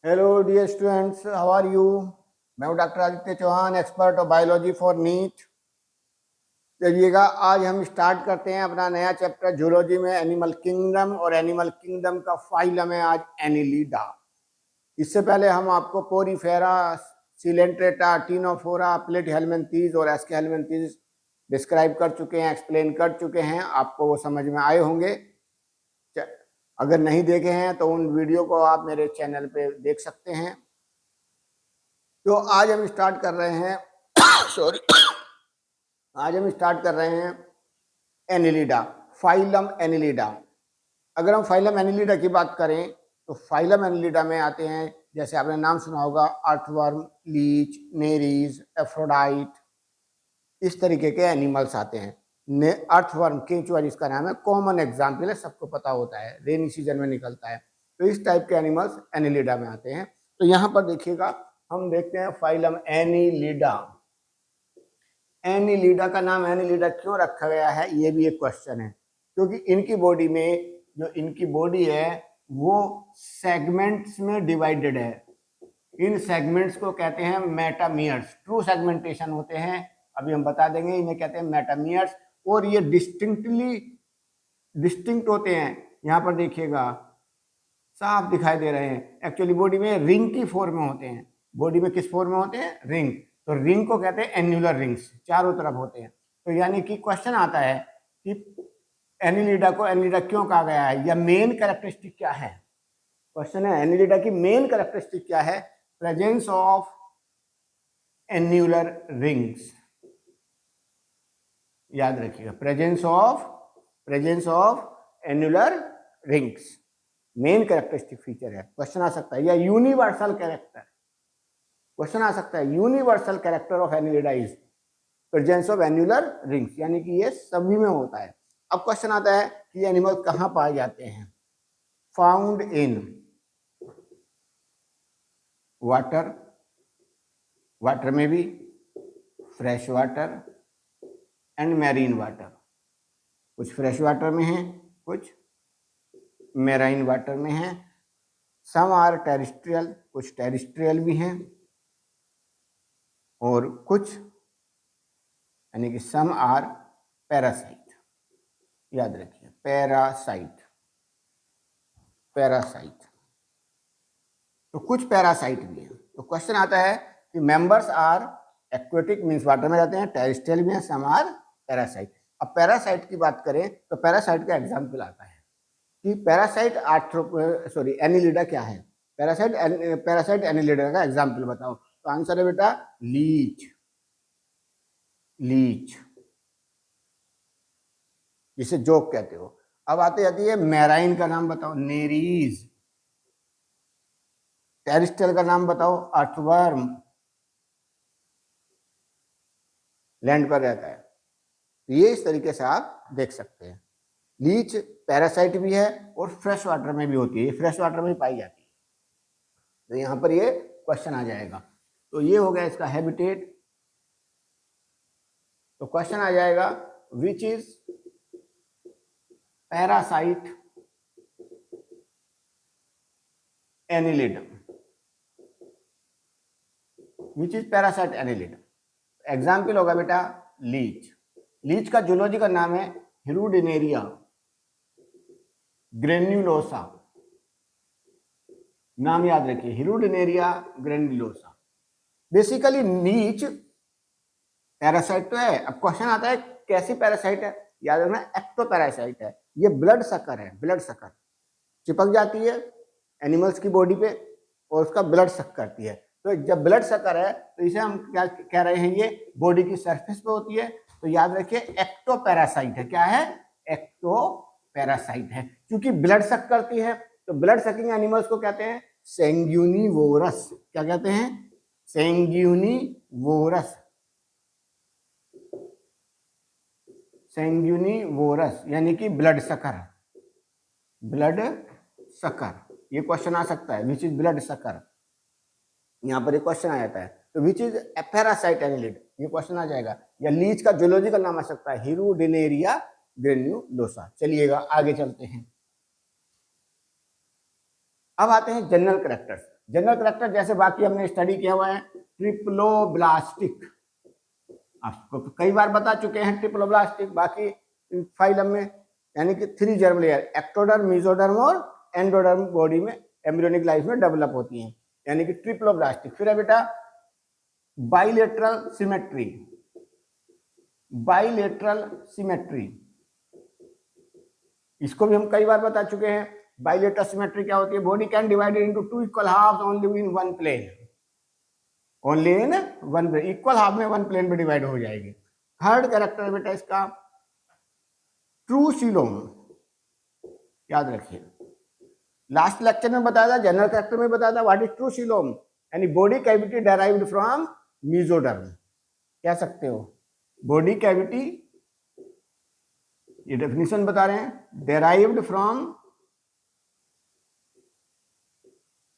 Hello dear students, how are you. मैं हूं doctor Aditya Chauhan, expert of biology for NEET. चलिएगा, आज हम स्टार्ट करते हैं अपना नया चैप्टर जूलॉजी में एनिमल किंगडम, और एनिमल किंगडम का फाइलम है आज एनिलिडा। इससे पहले हम आपको पोरीफेरा, सिलेंट्रेटा, टीनोफोरा, प्लेटिहेल्मिन्थीज और एस्केहेल्मिन्थीज डिस्क्राइब कर चुके हैं, एक्सप्लेन कर चुके हैं। आपको वो समझ में आए होंगे। अगर नहीं देखे हैं तो उन वीडियो को आप मेरे चैनल पे देख सकते हैं। तो आज हम स्टार्ट कर रहे हैं सॉरी आज हम स्टार्ट कर रहे हैं एनिलिडा, फाइलम एनिलिडा। अगर हम फाइलम एनिलिडा की बात करें तो फाइलम एनिलिडा में आते हैं, जैसे आपने नाम सुना होगा, अर्थवर्म, लीच, नेरीज, एफ्रोडाइट, इस तरीके के एनिमल्स आते हैं। अर्थवर्म, केंचुआ जिसका नाम है, कॉमन एग्जाम्पल है, सबको पता होता है, रेनी सीजन में निकलता है। तो इस टाइप के एनिमल्स एनिलिडा में आते हैं। तो यहाँ पर देखिएगा, हम देखते हैं फाइलम एनिलिडा। एनिलिडा का नाम एनिलिडा क्यों रखा गया है, ये भी एक क्वेश्चन है। क्योंकि इनकी बॉडी में, जो इनकी बॉडी है वो सेगमेंट्स में डिवाइडेड है। इन सेगमेंट्स को कहते हैं मेटामियर्स। ट्रू सेगमेंटेशन होते हैं, अभी हम बता देंगे, इन्हें कहते हैं मेटामियर्स। और ये डिस्टिंक्ट होते हैं। यहाँ पर देखिएगा, साफ दिखाई दे रहे हैं। एक्चुअली बॉडी में रिंग की फॉर्म में होते हैं। बॉडी में किस फॉर्म में होते हैं? रिंग। तो रिंग को कहते हैं एन्युलर रिंग्स, चारों तरफ होते हैं। तो यानी कि क्वेश्चन आता है कि एनिलिडा को एनिलिडा क्यों कहा गया है, या मेन कैरेक्टरिस्टिक क्या है। क्वेश्चन है एनिलिडा की मेन कैरेक्टरिस्टिक क्या है। प्रेजेंस ऑफ एन्युलर रिंग्स, याद रखिएगा, presence of annular rings main characteristic feature है। क्वेश्चन आ सकता है, या यूनिवर्सल कैरेक्टर, क्वेश्चन आ सकता है, universal character of Annelida is presence of annular rings, यानी कि ये सभी में होता है। अब क्वेश्चन आता है कि ये एनिमल कहाँ पाए जाते हैं। फाउंड इन वाटर, वाटर में भी, fresh water and marine water. कुछ फ्रेश वाटर में है, कुछ मैराइन वाटर में है। सम आर टेरिस्ट्रियल, कुछ टेरिस्ट्रियल भी हैं, और कुछ यानी कि सम आर पैरासाइट। याद रखिए, पैरासाइट, तो कुछ पैरासाइट भी हैं। तो क्वेश्चन आता है कि members are aquatic, means water में रहते हैं, टेरिस्ट्रियल भी हैं, सम आर पैरासाइट। अब पैरासाइट की बात करें तो पैरासाइट का एग्जाम्पल आता है कि पैरासाइट एनिलिडा क्या है। पैरासाइट एनिलिडा का एग्जाम्पल बताओ। तो आंसर है बेटा लीच, जिसे जोक कहते हो। अब आते जाती है मैराइन का नाम बताओ, नेरीज। टेरिस्ट्रियल का नाम बताओ, अर्थवर्म, लैंड पर रहता है। ये इस तरीके से आप देख सकते हैं। लीच पैरासाइट भी है और फ्रेश वाटर में भी होती है, ये फ्रेश वाटर में ही पाई जाती है। तो यहाँ पर ये क्वेश्चन आ जाएगा। तो ये हो गया इसका हैबिटेट। तो क्वेश्चन आ जाएगा, which is parasite annelidum, which is parasite annelidum. Example होगा बेटा लीच। लीच का जूलॉजिकल नाम है हिरुडिनेरिया ग्रेन्युलोसा। नाम याद रखिए, Hirudinaria granulosa. Basically leech parasite तो है। अब क्वेश्चन आता है कैसी पैरासाइट है, याद रखना एक्टो पैरासाइट है। ये ब्लड सकर है, ब्लड सकर चिपक जाती है एनिमल्स की बॉडी पे और उसका ब्लड सक करती है। तो जब ब्लड सकर है तो इसे हम क्या कह रहे हैं, ये बॉडी की सरफेस पे होती है। तो याद रखिए एक्टो पैरासाइट है। क्या है? एक्टो पैरासाइट है। क्योंकि ब्लड सक करती है तो ब्लड सकिंग एनिमल्स को कहते हैं सेंग्यूनिवोरस। क्या कहते हैं? सेंग्यूनिवोरस, सेंग्यूनिवोरस यानी कि ब्लड सकर, ब्लड सकर। ये क्वेश्चन आ सकता है, विच इज ब्लड सकर। यहाँ पर एक क्वेश्चन आ जाता है। तो विच इज पैरासाइट एनिलिड, ये क्वेश्चन आ जाएगा। या लीच का जूलॉजिकल नाम आ सकता है हिरुडिनेरिया ग्रेन्युलोसा। चलिएगा आगे चलते हैं। अब आते हैं जनरल कैरेक्टर्स। जनरल करेक्टर जैसे बाकी हमने स्टडी किया हुआ है, ट्रिप्लोब्लास्टिक, आपको कई बार बता चुके हैं ट्रिप्लोब्लास्टिक बाकी फाइलम में, यानी कि 3 जर्म लेयर, एक्टोडर्म, मेसोडर्म और एंडोडर्म बॉडी में एम्ब्रियोनिक लाइफ में डेवलप होती हैं, यानी कि ट्रिप्लोब्लास्टिक। फिर है बेटा बाइलेटरल सिमेट्री, बाइलेटरल सिमेट्री, इसको भी हम कई बार बता चुके हैं। बाइलेटरल सिमेट्री क्या होती है? Body can divided into 2 equal halves only in one plane, only in one plane, equal half में वन प्लेन में डिवाइड हो जाएगी। थर्ड कैरेक्टर बेटा इसका ट्रू सीलोम, याद रखिए लास्ट लेक्चर में बताया था, जनरल कैरेक्टर में बताया था व्हाट इज ट्रू सीलोम, यानी body cavity derived from mesoderm, कह सकते हो बॉडी कैविटी, ये डेफिनेशन बता रहे हैं, डेराइव्ड फ्रॉम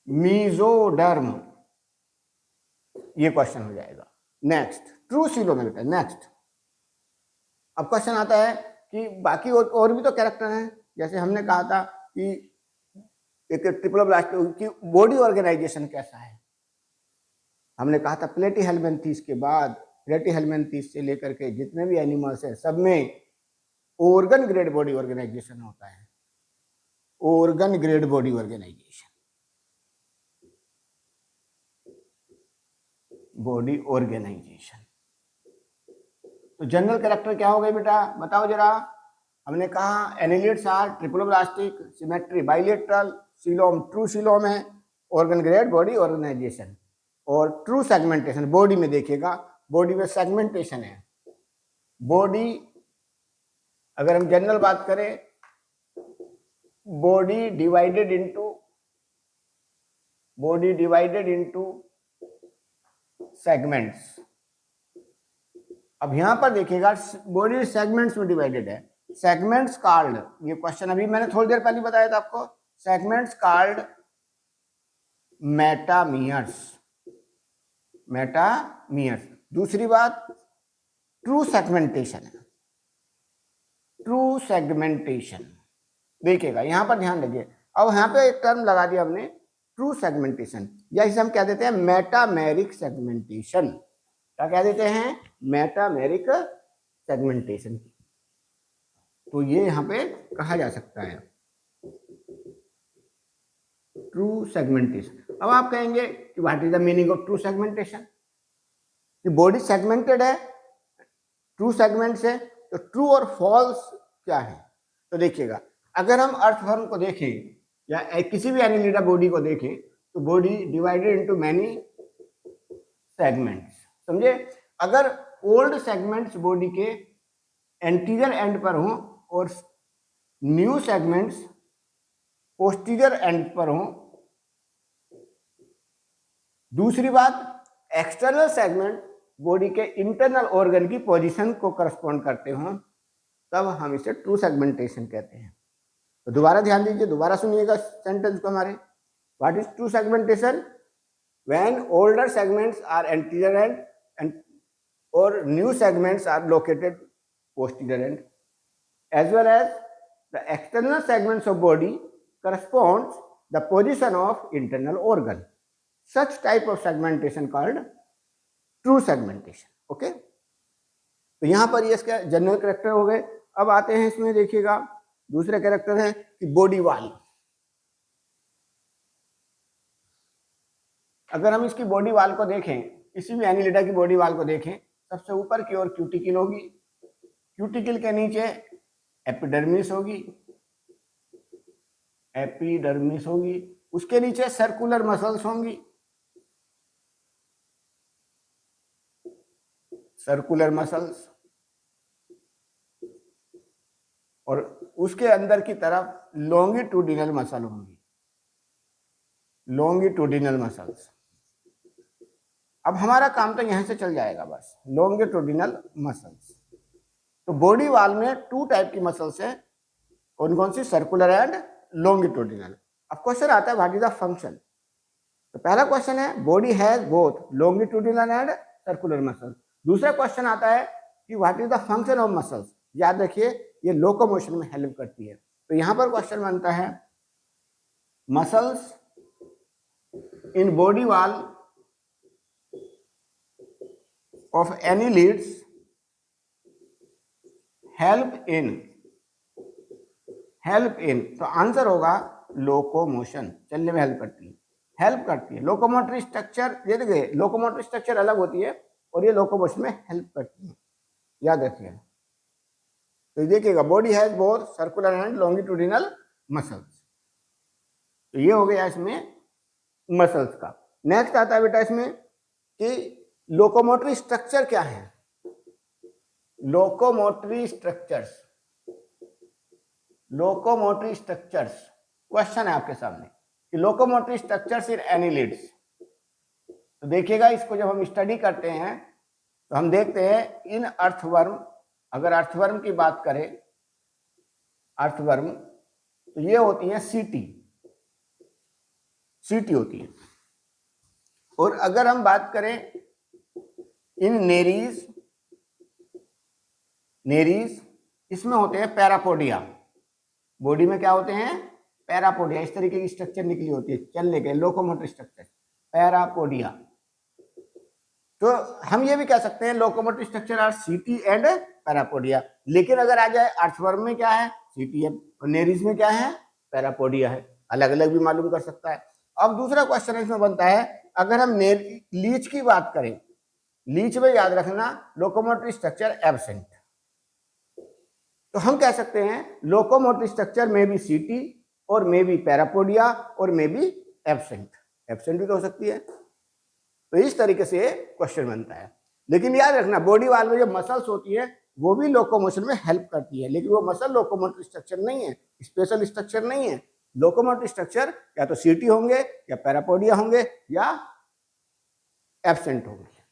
मेसोडर्म, ये क्वेश्चन हो जाएगा। नेक्स्ट ट्रू सीलोम है बेटा। नेक्स्ट अब क्वेश्चन आता है कि बाकी और भी तो कैरेक्टर हैं, जैसे हमने कहा था कि एक ट्रिप्लोब्लास्ट की बॉडी ऑर्गेनाइजेशन कैसा है, हमने कहा था प्लेटीहेल्मिन्थेस के बाद, प्लेटीहेल्मिन्थेस से लेकर के जितने भी एनिमल्स हैं सब में ऑर्गन ग्रेड बॉडी ऑर्गेनाइजेशन होता है, organ grade body organization, body organization. तो जनरल कैरेक्टर क्या हो गए बेटा, बताओ जरा। हमने कहा annelids are triploblastic, symmetry bilateral, coelom true coelom है, ऑर्गन ग्रेड बॉडी ऑर्गेनाइजेशन, और ट्रू सेगमेंटेशन, बॉडी में देखिएगा, बॉडी में सेगमेंटेशन है। बॉडी अगर हम जनरल बात करें, बॉडी डिवाइडेड इनटू सेगमेंट्स। अब यहां पर देखिएगा बॉडी सेगमेंट्स में डिवाइडेड है, सेगमेंट्स कॉल्ड, ये क्वेश्चन अभी मैंने थोड़ी देर पहले बताया था आपको, सेगमेंट्स कॉल्ड मेटामियर्स, मेटामियर्स। दूसरी बात ट्रू सेगमेंटेशन है, ट्रू सेगमेंटेशन देखिएगा, यहां पर ध्यान रखिए। अब यहां पे एक टर्म लगा दिया हमने ट्रू सेगमेंटेशन, या इसे हम कह देते हैं मेटामेरिक सेगमेंटेशन। क्या कह देते हैं? Metameric segmentation. तो ये यहां पे कहा जा सकता है ट्रू सेगमेंटेशन। अब आप कहेंगे कि what is the meaning of true segmentation, कि बॉडी सेगमेंटेड है, ट्रू सेगमेंट है, तो ट्रू और फॉल्स क्या है? तो देखिएगा अगर हम अर्थवर्म को देखें या किसी भी एनिलिडा बॉडी को देखें, तो body divided into many segments, समझे। अगर ओल्ड सेगमेंट्स बॉडी के एंटीरियर एंड पर हों और न्यू सेगमेंट्स पोस्टीरियर एंड पर हों। दूसरी बात, एक्सटर्नल सेगमेंट बॉडी के इंटरनल ऑर्गन की पोजीशन को करस्पॉन्ड करते हों, तब हम इसे ट्रू सेगमेंटेशन कहते हैं। तो दोबारा ध्यान दीजिए, दोबारा सुनिएगा सेंटेंस को हमारे। What is true segmentation? When older segments are anterior end और new segments are located posterior end, as well as the external segments of body corresponds the position of internal organ. Such type of segmentation called true segmentation. Okay? तो यहां पर ये इसका general character हो गए। अब आते हैं इसमें, देखिएगा दूसरे कैरेक्टर है कि बॉडी वाल। अगर हम इसकी बॉडी वाल को देखें, किसी भी एनिलिडा की बॉडी वाल को देखें, सबसे ऊपर की ओर क्यूटिकल होगी, क्यूटिकल के नीचे एपिडर्मिस होगी, एपिडर्मिस होगी, उसके नीचे सर्कुलर मसल्स होंगी, सर्कुलर मसल्स, और उसके अंदर की तरफ लॉन्गिट्यूडिनल मसल होंगी, लॉन्गिट्यूडिनल मसल्स। अब हमारा काम तो यहां से चल जाएगा बस, लॉन्गिट्यूडिनल मसल्स। तो बॉडी वाल में 2 टाइप की मसल्स है, कौन कौन सी? Circular and longitudinal. अब क्वेश्चन आता है व्हाट इज द फंक्शन। तो पहला क्वेश्चन है body has both longitudinal and circular muscles. दूसरा क्वेश्चन आता है कि what is the function of muscles. याद रखिए ये लोकोमोशन में हेल्प करती है। तो यहां पर क्वेश्चन बनता है muscles in body wall of annelids help in, तो आंसर होगा लोकोमोशन, चलने में हेल्प करती है, लोकोमोटरी स्ट्रक्चर। ये देखिए लोकोमोटरी स्ट्रक्चर अलग होती है और ये लोकोमोशन में हेल्प करती है, याद रखिए। तो देखिएगा body has both circular and longitudinal muscles, तो ये हो गया इसमें मसल्स का। नेक्स्ट आता है बेटा इसमें कि लोकोमोटरी स्ट्रक्चर क्या है। लोकोमोटरी स्ट्रक्चर्स क्वेश्चन है आपके सामने कि लोकोमोटरी स्ट्रक्चर्स इन एनिलिड्स। तो देखिएगा इसको जब हम स्टडी करते हैं तो हम देखते हैं इन अर्थवर्म, अगर अर्थवर्म की बात करें, अर्थवर्म तो ये होती है सीटी होती है। और अगर हम बात करें इन नेरीज इसमें होते हैं पैरापोडिया। बॉडी में क्या होते हैं? पैरापोडिया। इस तरीके की स्ट्रक्चर निकली होती है चलने के, लोकोमोटरी स्ट्रक्चर पैरापोडिया। तो हम ये भी कह सकते हैं लोकोमोटरी स्ट्रक्चर आर सीटी एंड पैरापोडिया। लेकिन अगर आ जाए अर्थवर्म में क्या है? सीटी है, और नेरीज में क्या है? पैरापोडिया है। अलग अलग भी मालूम कर सकता है। अब दूसरा क्वेश्चन इसमें बनता है, अगर हम लीच की बात करें, लीच में याद रखना लोकोमोटरी स्ट्रक्चर एब्सेंट, तो हम कह सकते हैं लोकोमोटरी स्ट्रक्चर में भी सीटी और में भी पैरापोडिया और में भी एब्सेंट भी तो हो सकती है। तो इस तरीके से क्वेश्चन बनता है। लेकिन याद रखना बॉडी वाल में जो मसल्स होती है वो भी लोकोमोशन में हेल्प करती है, लेकिन वो मसल लोकोमोटरी स्ट्रक्चर नहीं है, स्पेशल स्ट्रक्चर नहीं है। लोकोमोटरी स्ट्रक्चर या तो सीटी होंगे या पैरापोडिया होंगे या एब्सेंट होंगे।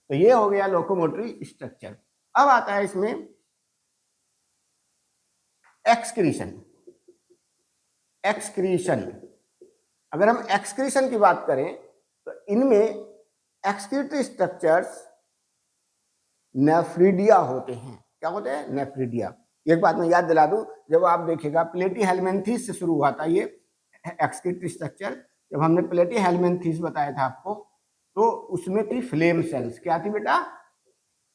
तो ये हो गया लोकोमोटरी स्ट्रक्चर। अब आता है इसमें एक्सक्रीशन। अगर हम एक्सक्रीशन की बात करें तो इनमें एक्सक्रीटरी स्ट्रक्चर्स नेफ्रिडिया होते हैं। क्या होते हैं? नेफ्रिडिया। एक बात मैं याद दिला दूं, जब आप देखिएगा प्लेटीहेल्मिन्थेस से शुरू हुआ था ये एक्सक्रीटरी स्ट्रक्चर। जब हमने प्लेटीहेल्मिन्थेस बताया था आपको तो उसमें थी फ्लेम सेल्स। क्या थी बेटा?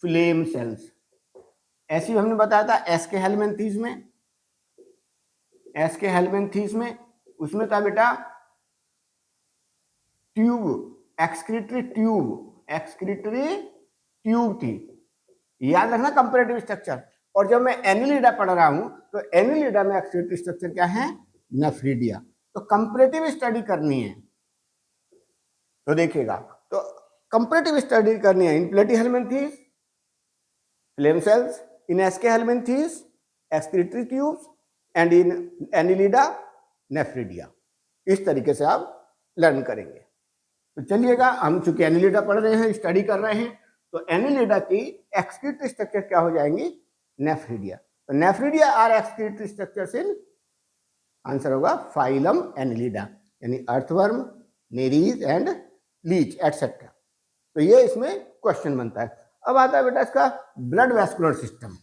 Flame cells. ऐसी हमने बताया था एस्के हेल्मिन्थेस में उसमें था बेटा ट्यूब, एक्सक्रीटरी ट्यूब थी। याद रखना कंपैरेटिव स्ट्रक्चर। और जब मैं एनिलिडा पढ़ रहा हूं तो एनिलिडा में एक्सक्रीटरी स्ट्रक्चर क्या है? नेफ्रिडिया। तो कंपैरेटिव स्टडी करनी है तो देखिएगा, तो कंपैरेटिव स्टडी करनी है in platyhelminthes flame cells, in aschelminthes excretory tubes and in annelida nephridia. इस तरीके से आप लर्न करेंगे। तो चलिएगा, हम चूंकि एनिलिडा पढ़ रहे हैं, स्टडी कर रहे हैं, तो एनिलिडा की एक्सक्रीटरी स्ट्रक्चर क्या हो जाएंगी? नेफ्रिडिया। तो nephridia are excretory structures in, answer होगा फाइलम एनिलिडा, यानी earthworm, Nereis and leech etcetera. तो ये इसमें क्वेश्चन बनता है। अब आता है बेटा इसका ब्लड वैस्कुलर सिस्टम।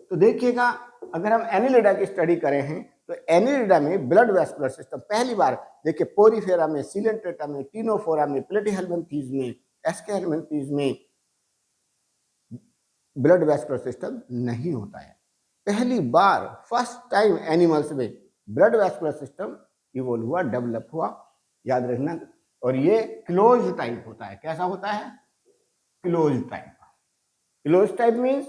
तो देखिएगा, अगर हम एनिलिडा की स्टडी करें हैं तो एनिलिडा में ब्लड वैस्कुलर सिस्टम पहली बार देखिए पोरीफेरा में, सीलेंट्रेटा में, टीनोफोरा में, प्लेटीहेल्मिन्थेस में, एस्के हेल्मिन्थेस में ब्लड वैस्कुलर सिस्टम नहीं होता है। पहली बार फर्स्ट टाइम एनिमल्स में ब्लड वैस्कुलर सिस्टम इवॉल्व हुआ, डेवलप हुआ, याद रखना। और ये क्लोज टाइप होता है। कैसा होता है? क्लोज टाइप मीन्स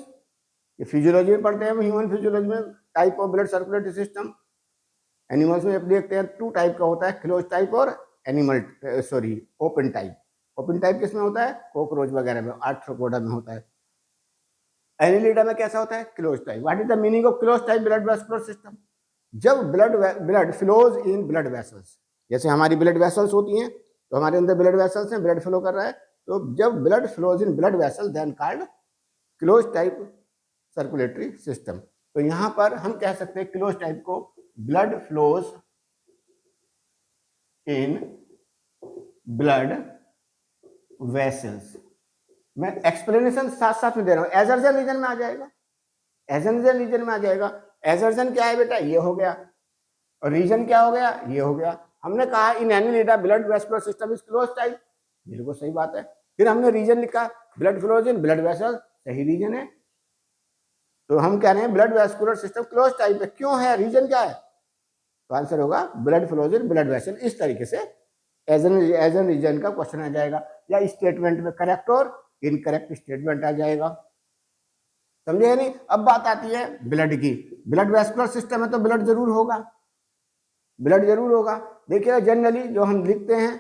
ये फिजियोलॉजी में पढ़ते हैं, ह्यूमन फिजियोलॉजी में type of blood circulatory system. Animals में अब देखते हैं 2 टाइप का होता है, क्लोज टाइप और ओपन टाइप। ओपन टाइप किसमें होता है? कॉकरोच वगैरह में, आर्थ्रोपोडा में होता है। एनिलिडा में कैसा होता है? Close type. What is the meaning of close type blood vascular system? जब blood flows in blood vessels, जैसे हमारी ब्लड वेसल्स होती हैं तो हमारे अंदर ब्लड वेसल्स हैं, ब्लड फ्लो कर रहा है, तो जब blood flows in blood vessel then called close type circulatory system. तो यहां पर हम कह सकते हैं क्लोज टाइप को blood flows in blood vessels. मैं एक्सप्लेनेशन साथ साथ में दे रहा हूं, एजर्जन रीजन में आ जाएगा। एसेंशियल रीजन में आ जाएगा। एसर्शन क्या है बेटा, ये हो गया, और रीजन क्या हो गया, ये हो गया। हमने कहा in annelida blood vascular system is close type, बिल्कुल सही बात है। फिर हमने रीजन लिखा blood flows in blood vessel, सही रीजन है। तो हम कह रहे हैं blood vascular system close type है, क्यों है, रीजन क्या है, तो आंसर होगा blood flows in blood vessel. इस तरीके से एज एन रीजन का क्वेश्चन आ जाएगा, या स्टेटमेंट में करेक्ट और इनकरेक्ट स्टेटमेंट आ जाएगा, समझे नहीं। अब बात आती है ब्लड की, ब्लड वेस्कुलर सिस्टम है तो ब्लड जरूर होगा, ब्लड जरूर होगा। देखिए जनरली जो हम लिखते हैं,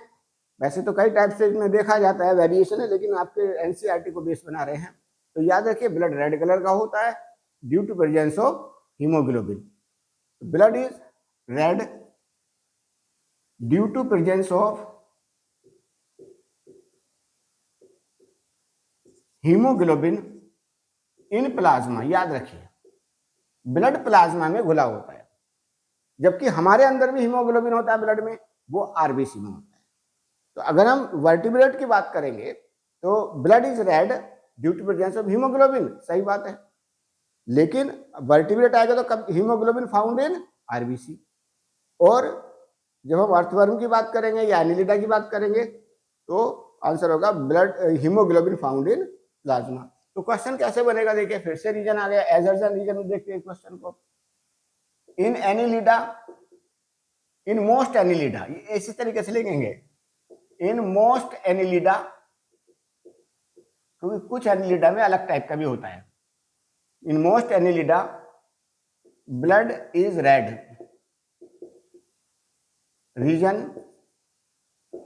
वैसे तो कई टाइप से इसमें देखा जाता है, वेरिएशन है, लेकिन आपके एनसीईआरटी को बेस बना रहे हैं तो याद रखिए ब्लड रेड कलर का होता है due to presence of haemoglobin. Blood is red due to presence of haemoglobin in plasma. याद रखिए ब्लड प्लाज्मा में घुला होता है, जबकि हमारे अंदर भी हीमोग्लोबिन होता है ब्लड में, वो आरबीसी में होता है। तो अगर हम वर्टिब्रेट की बात करेंगे तो blood is red due to presence of haemoglobin, सही बात है, लेकिन वर्टिब्रेट आएगा तो कब हीमोग्लोबिन फाउंड इन आरबीसी। और जब हम अर्थवर्म की बात करेंगे या एनिलिडा की बात करेंगे तो आंसर होगा blood haemoglobin found in plasma. तो क्वेश्चन कैसे बनेगा, देखिए फिर से रीजन आ गया, एजर्सन रीजन में देखते हैं क्वेश्चन को। इन एनिलिडा, इन मोस्ट एनिलिडा, इसी तरीके से लिखेंगे, इन मोस्ट एनिलिडा, क्योंकि कुछ एनिलिडा में अलग टाइप का भी होता है। In most Annelida blood is red, reason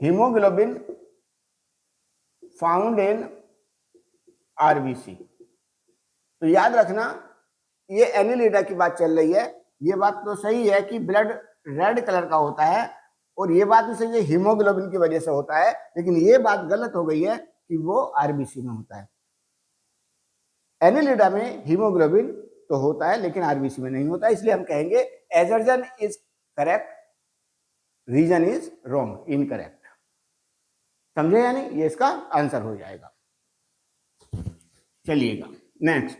haemoglobin found in RBC. तो याद रखना ये एनिलिडा की बात चल रही है, ये बात तो सही है कि ब्लड रेड कलर का होता है, और ये बात भी सही है हीमोग्लोबिन की वजह से होता है, लेकिन ये बात गलत हो गई है कि वो आरबीसी में होता है। एनिलिडा में हीमोग्लोबिन तो होता है लेकिन आरबीसी में नहीं होता, इसलिए हम कहेंगे assertion is correct, reason is wrong, incorrect. समझे या नहीं, ये इसका आंसर हो जाएगा। चलिएगा नेक्स्ट,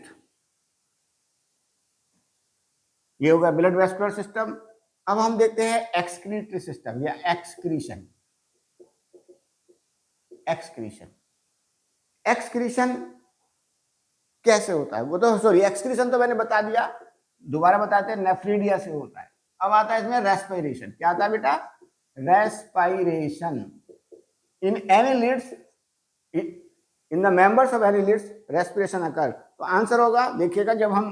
ये होगा ब्लड वेस्कुलर सिस्टम। अब हम देखते हैं एक्सक्रीटरी सिस्टम या एक्सक्रीशन। एक्सक्रीशन, एक्सक्रीशन कैसे होता है, वो तो सॉरी एक्सक्रीशन तो मैंने बता दिया, दोबारा बताते हैं, नेफ्रीडिया से होता है। अब आता है इसमें रेस्पिरेशन, क्या आता है बेटा, respiration in annelids, in the members of annelids respiration occur. तो आंसर होगा, देखिएगा जब हम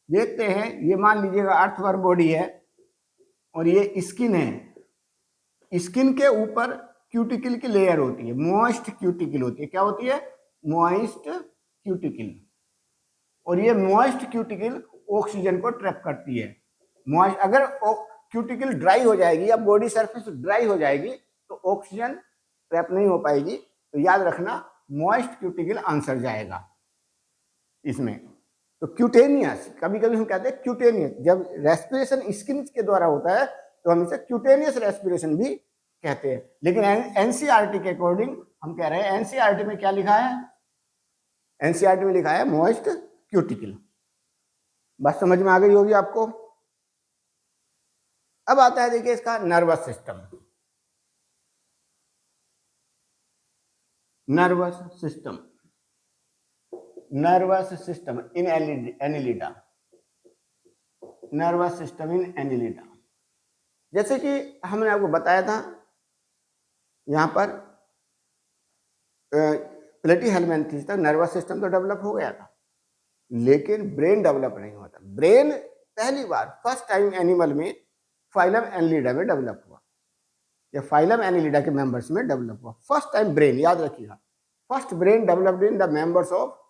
देखते हैं, ये मान लीजिएगा अर्थवर्म बॉडी है और ये स्किन है, स्किन के ऊपर क्यूटिकल की लेयर होती है, मॉइस्ट क्यूटिकल होती है, क्या होती है, मॉइस्ट क्यूटिकल, और ये मॉइस्ट क्यूटिकल ऑक्सीजन को ट्रैप करती है। मॉइस्ट, अगर क्यूटिकल ड्राई हो जाएगी या बॉडी सरफेस ड्राई हो जाएगी तो ऑक्सीजन ट्रैप नहीं हो पाएगी। तो याद रखना मॉइस्ट क्यूटिकल आंसर जाएगा इसमें। तो क्यूटेनियस, कभी कभी हम कहते हैं क्यूटेनियस, जब रेस्पिरेशन स्किन के द्वारा होता है तो हम इसे क्यूटेनियस रेस्पिरेशन भी कहते हैं। लेकिन एनसीईआरटी के अकॉर्डिंग हम कह रहे हैं, एनसीईआरटी में क्या लिखा है, एनसीईआरटी में लिखा है मॉइस्ट क्यूटिकल। बात समझ में आ गई होगी आपको। अब आता है देखिए इसका nervous system. Nervous system, nervous system in Annelida, nervous system in Annelida. जैसे कि हमने आपको बताया था यहां पर प्लेटीहेलमिन्थेस तक नर्वस सिस्टम तो डेवलप हो गया था, लेकिन ब्रेन डेवलप नहीं हुआ था। ब्रेन पहली बार फर्स्ट टाइम एनिमल में फाइलम एनिलिडा में डेवलप हुआ, या फाइलम एनिलिडा के मेंबर्स में डेवलप हुआ फर्स्ट टाइम ब्रेन। याद रखिएगा, first brain developed in the members of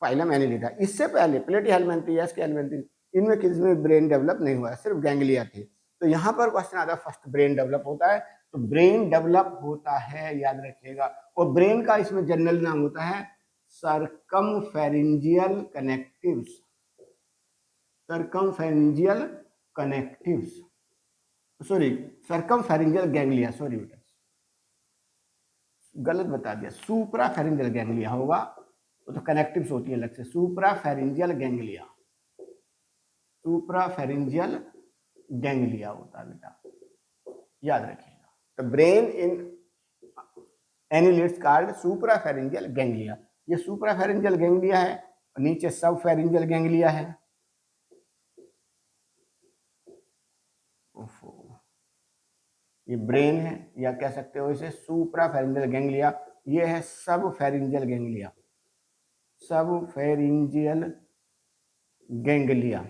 phylum Annelida. इससे पहले प्लेटीहेलमिन्थेस के एनिमल्स इनमें किसी में ब्रेन डेवलप नहीं हुआ, सिर्फ गैंग्लिया थे। तो यहाँ पर क्वेश्चन आता है फर्स्ट ब्रेन डेवलप होता है, तो ब्रेन डेवलप होता है, याद रखिएगा। और ब्रेन का इसमें जनरल नाम होता है circumpharyngeal connectives, circumpharyngeal connectives, sorry circumpharyngeal ganglia, sorry बेटा गलत बता दिया, सुप्राफेरेंजियल गैंग्लिया होगा, वो तो कनेक्टिव्स होती है अलग से, सुप्राफेरेंजियल गैंग्लिया। सुप्राफेरेंजियल गैंग्लिया होता है बेटा, याद रखिएगा। तो brain in annelids called suprapharyngeal ganglia. ये सुप्राफेरेंजियल गैंग्लिया है और नीचे सबफेरेंजियल गैंग्लिया है। ये ब्रेन है, या कह सकते हो इसे सुप्राफेरेंजियल गैंग्लिया। ये है सबफेरेंजियल गैंग्लिया, सबफेरेंजियल गैंग्लिया।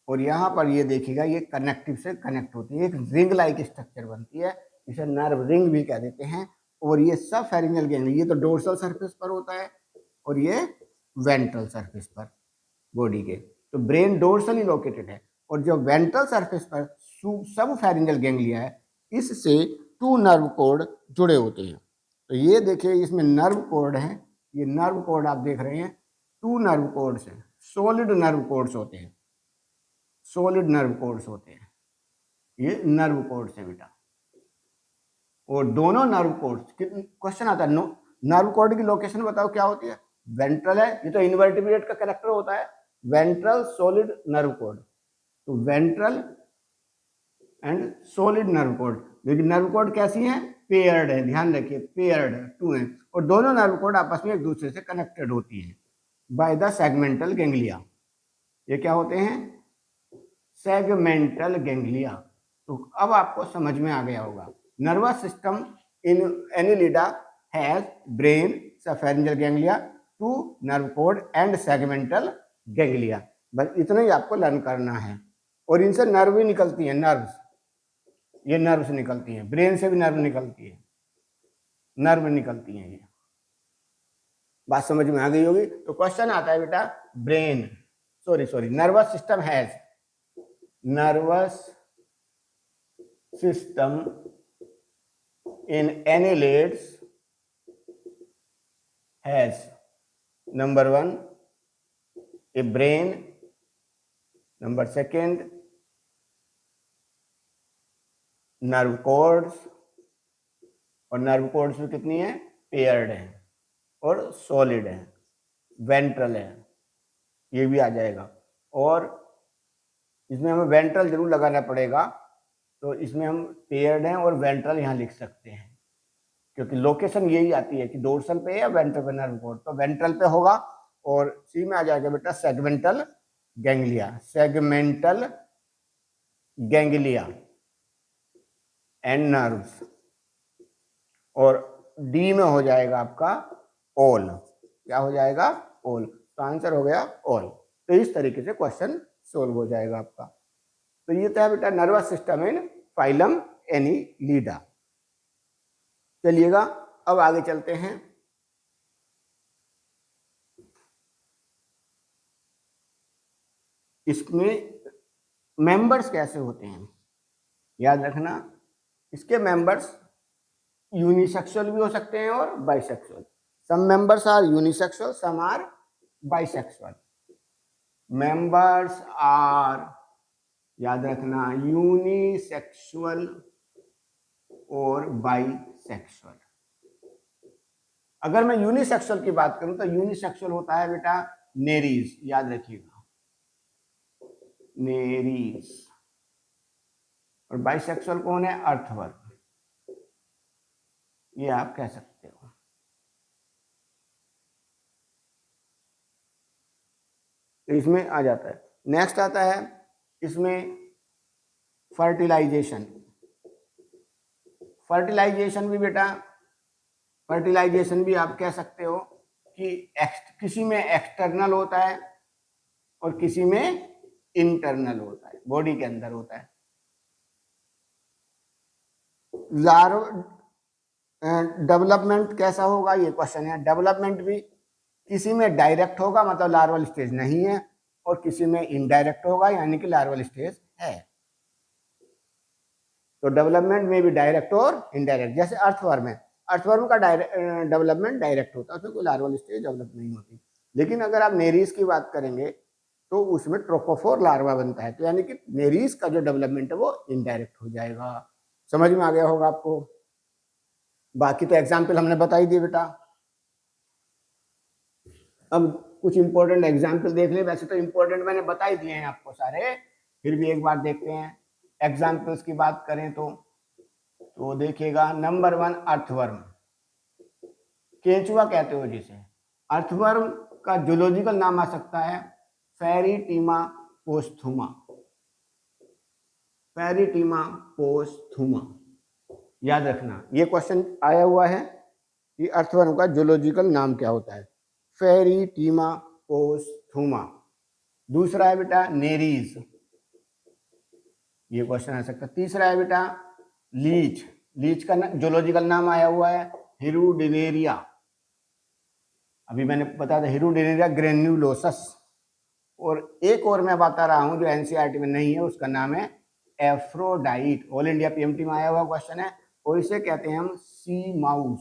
और यहाँ पर ये देखिएगा, ये कनेक्टिव से कनेक्ट होती है, एक रिंग लाइक स्ट्रक्चर बनती है, इसे नर्व रिंग भी कह देते हैं। और ये सबफेरेंजियल गैंग्लिया, ये तो डोर्सल सरफेस पर होता है और ये वेंट्रल सरफेस पर बॉडी के। तो ब्रेन डोर्सली लोकेटेड है, और जो वेंट्रल सरफेस पर सबफेरेंजियल गैंग्लिया है, इससे 2 नर्व कोड जुड़े होते हैं। तो ये देखिए, इसमें नर्व कोड है, ये नर्व कोड आप देख रहे हैं, 2 नर्व कोड्स हैं, सॉलिड नर्व कोड्स होते हैं, सॉलिड नर्व कोड्स होते हैं, ये नर्व कोड्स है बेटा। और दोनों नर्व कोड्स, क्वेश्चन आता है नर्व कोड की लोकेशन बताओ क्या होती है? वेंट्रल है, ये तो इनवर्टिब्रेट का कैरेक्टर होता है, वेंट्रल सॉलिड नर्व कोड। तो ventral and solid nerve code, लेकिन नर्व कोड कैसी है? पेयर्ड है, ध्यान रखिए, पेयर्ड है, 2 है। और दोनों नर्व कोड आपस में एक दूसरे से कनेक्टेड होती है बाय द सेगमेंटल गैंग्लिया। ये क्या होते हैं? Segmental ganglia. तो अब आपको समझ में आ गया होगा, nervous system in annelida has brain, subpharyngeal ganglia, 2 nerve cord and segmental ganglia. बस इतना ही आपको लर्न करना है। और इनसे नर्व भी निकलती है, नर्व्स, ये नर्व से निकलती हैं, ब्रेन से भी नर्व निकलती है, नर्व निकलती हैं। ये बात समझ में आ गई होगी। तो क्वेश्चन आता है बेटा, brain sorry nervous system has, nervous system in annelids has number 1 a brain, number 2 nerve cords, और नर्व कोड्स में कितनी है? पेयर्ड है और सॉलिड है, वेंट्रल है, ये भी आ जाएगा। और इसमें हमें वेंट्रल जरूर लगाना पड़ेगा, तो इसमें हम पेयर्ड हैं और वेंट्रल यहाँ लिख सकते हैं, क्योंकि लोकेशन यही आती है कि डोर्सल पे या वेंट्रल पे नर्व कोड, तो वेंट्रल पे होगा। और सी में आ जाएगा बेटा segmental ganglia, segmental ganglia and nerves. और डी में हो जाएगा आपका ऑल, क्या हो जाएगा? ऑल। तो आंसर हो गया ऑल। तो इस तरीके से क्वेश्चन सोल्व हो जाएगा आपका। तो ये था बेटा नर्वस सिस्टम इन फाइलम एनिलिडा। चलिएगा अब आगे चलते हैं। इसमें मेंबर्स कैसे होते हैं, याद रखना, इसके मेंबर्स यूनिसेक्सुअल भी हो सकते हैं और bisexual. Some members are unisexual, some are bisexual. Members are, याद रखना, यूनिसेक्सुअल और बाइसेक्सुअल। अगर मैं यूनिसेक्सुअल की बात करूं तो यूनिसेक्सुअल होता है बेटा नेरीज, याद रखिएगा, नेरीज। और बाइसेक्सुअल कौन है? अर्थवर्म, ये आप कह सकते हो। तो इसमें आ जाता है। नेक्स्ट आता है इसमें फर्टिलाइजेशन। फर्टिलाइजेशन भी बेटा, फर्टिलाइजेशन भी आप कह सकते हो कि किसी में एक्सटर्नल होता है और किसी में इंटरनल होता है, बॉडी के अंदर होता है। लार्व डेवलपमेंट कैसा होगा, ये क्वेश्चन है। डेवलपमेंट भी किसी में डायरेक्ट होगा, मतलब लार्वल स्टेज नहीं है, और किसी में इनडायरेक्ट होगा, यानी कि लार्वल स्टेज है। तो डेवलपमेंट में भी डायरेक्ट और इनडायरेक्ट। जैसे अर्थवर्म है, अर्थवर्म का डेवलपमेंट डायरेक्ट होता है, उसमें कोई लार्वल स्टेज डेवलप नहीं होती। लेकिन अगर आप नेरीज की बात करेंगे तो उसमें ट्रोपोफोर लार्वा बनता है, तो यानी कि नेरीज का जो डेवलपमेंट है वो इनडायरेक्ट हो जाएगा। समझ में आ गया होगा आपको। बाकी तो एग्जाम्पल हमने बता ही दिए बेटा। अब कुछ इंपॉर्टेंट एग्जाम्पल देख ले। वैसे तो इंपॉर्टेंट मैंने बता ही दिए हैं आपको सारे, फिर भी एक बार देखते हैं। एग्जाम्पल्स की बात करें तो देखिएगा, नंबर 1 अर्थवर्म, केंचुआ कहते हो जिसे। अर्थवर्म का जूलॉजिकल नाम आ सकता है फेरिटीमा पोस्थुमा, फेरिटीमा पोस्थुमा, याद रखना ये क्वेश्चन आया हुआ है कि अर्थवर्म का जूलॉजिकल नाम क्या होता है, फेरिटीमा पोस्थुमा। दूसरा है बेटा नेरीज, ये क्वेश्चन आ सकता है। तीसरा है बेटा लीच, लीच का जूलॉजिकल नाम आया हुआ है हिरुडिनेरिया, अभी मैंने बताया था हिरुडिनेरिया ग्रेन्युलोसस। और एक और मैं बता रहा हूं जो एनसीईआरटी में नहीं है, उसका नाम है एफ्रोडाइट, ऑल इंडिया पीएमटी में आया हुआ क्वेश्चन है, और इसे कहते हैं हम सी माउस।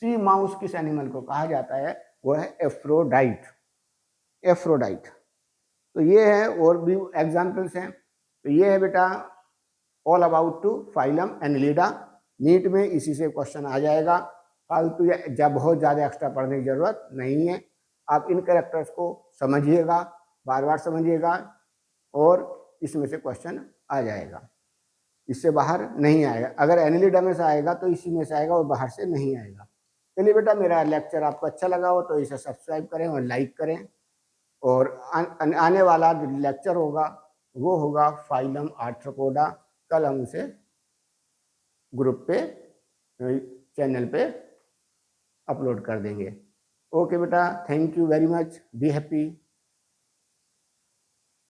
सी माउस किस एनिमल को कहा जाता है, वो है एफ्रोडाइट, एफ्रोडाइट। तो ये है, और भी एग्जाम्पल्स हैं। तो ये है बेटा all about to phylum Annelida, NEET में इसी से क्वेश्चन आ जाएगा। फालतू या जब बहुत ज़्यादा एक्स्ट्रा पढ़ने की जरूरत नहीं है, आप इन कैरेक्टर्स को समझिएगा, बार बार समझिएगा, और इसमें से क्वेश्चन आ जाएगा, इससे बाहर नहीं आएगा। अगर एनिलिडा में से आएगा तो इसी में से आएगा और बाहर से नहीं आएगा। चलिए बेटा, मेरा लेक्चर आपको अच्छा लगा हो तो इसे सब्सक्राइब करें और लाइक करें, और आने वाला जो लेक्चर होगा वो होगा फाइलम आर्थ्रोपोडा। कल हम उसे ग्रुप पे, चैनल पे अपलोड कर देंगे। ओके बेटा, thank you very much, be happy.